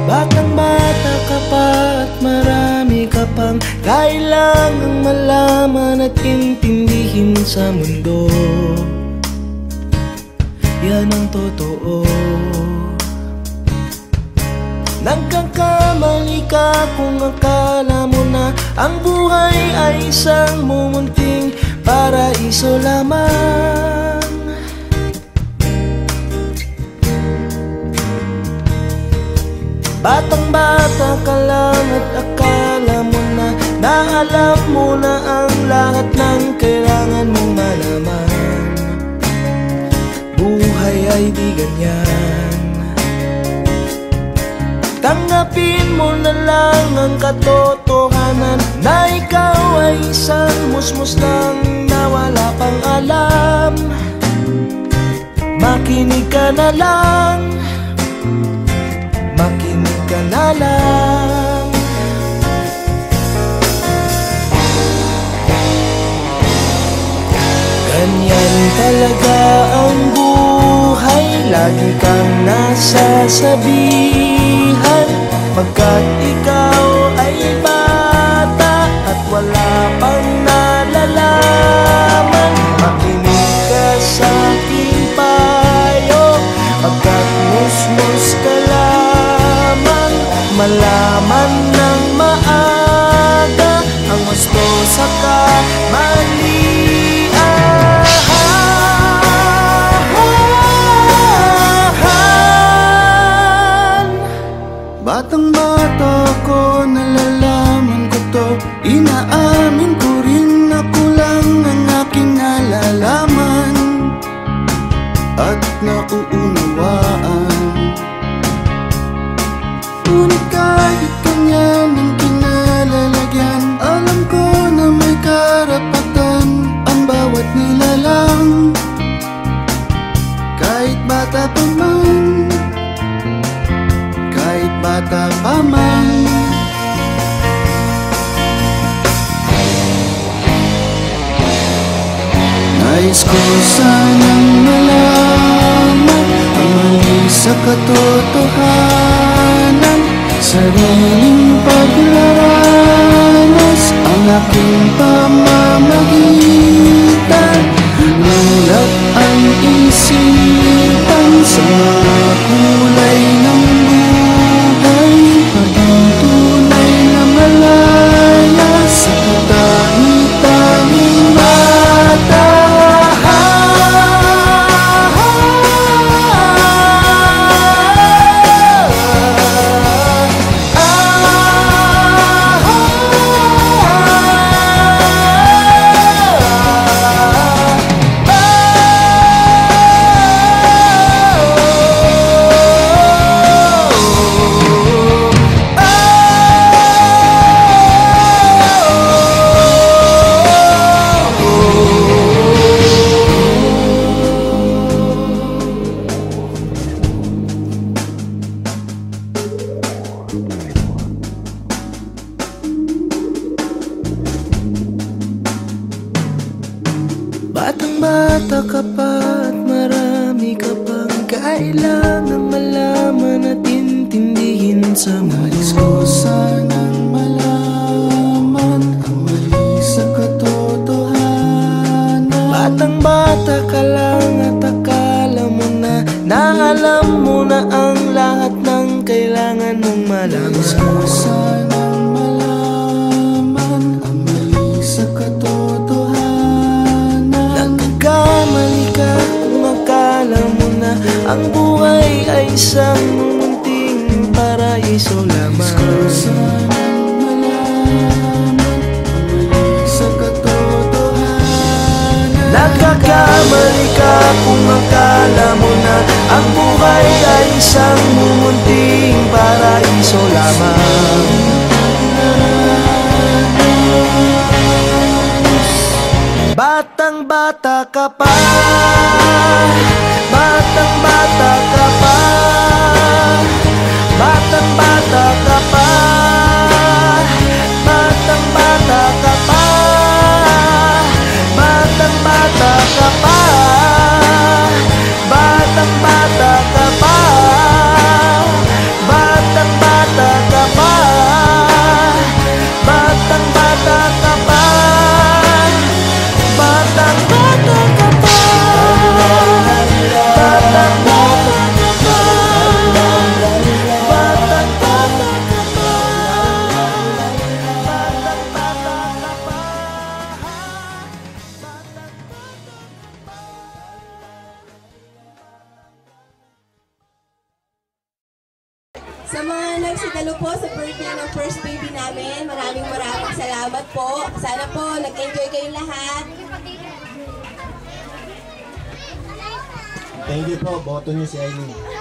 Batang-bata ka pa at marami ka pang kailangang malaman at intindihin sa mundo. Yan ang totoo. Nagkakamali ka kung akala mo na ang buhay ay isang mumunting paraiso lamang. Batang-bata ka lang at akala mo na alam mo na ang lahat ng kailangan mong malaman. Buhay ay di ganyan. Tanggapin mo na lang ang katotohanan na ikaw ay isang musmus lang na wala pang alam. Makinig ka na lang, makinig ka na lang. Ganyan talaga ang buhay, lagi kang nasasabihan, pagkat ikaw ay bata at wala pang nalalaman. Makinig ka sa aking payo, pagkat musmus ka lamang. Malaman ng maaga ang gusto sa kamalian. Batang-bata ko, nalalaman ko to, inaamin ko rin, ako lang ang aking nalalaman at nauunawaan. Ngunit kahit ganyan ang kinalalagyan, alam ko na may karapatan ang bawat nilalang. Kahit bata pa man, kahit bata pa man. Nais ko sanang malaman ang mali sa katotohanan, sariling paglaranas ang aking pamamagitan. Nulap ang isipan sa mga kulay ng buhay, patunay na malaya sa tangi-tanging mata. Batang-bata ka pa at marami ka pang kailangang malaman at intindihin sa mundo. Nais ko sanang malaman ang mali sa katotohanan. Batang-bata ka lang at akala mo na alam mo na ang lahat ng kailangan mong malaman. Nais ko sanang malaman ang mali sa katotohanan. Nagkamali ka kung akala mo na ang buhay ay isang munting paraiso lamang. Nais ko sanang malaman ang mali sa katotohanan. Nagkakamali ka kung akala mo na ang buhay ay isang munting paraiso lamang. Batang-bata ka pa, batang-bata ka pa, batang-bata ka pa, batang-bata ka pa, batang-bata ka pa, batang-bata ka pa, batang-bata Sinalo po sa birthday ng first baby namin. Maraming salamat po. Sana po nag-enjoy kayong lahat. Thank you po, boto niyo si Aileen.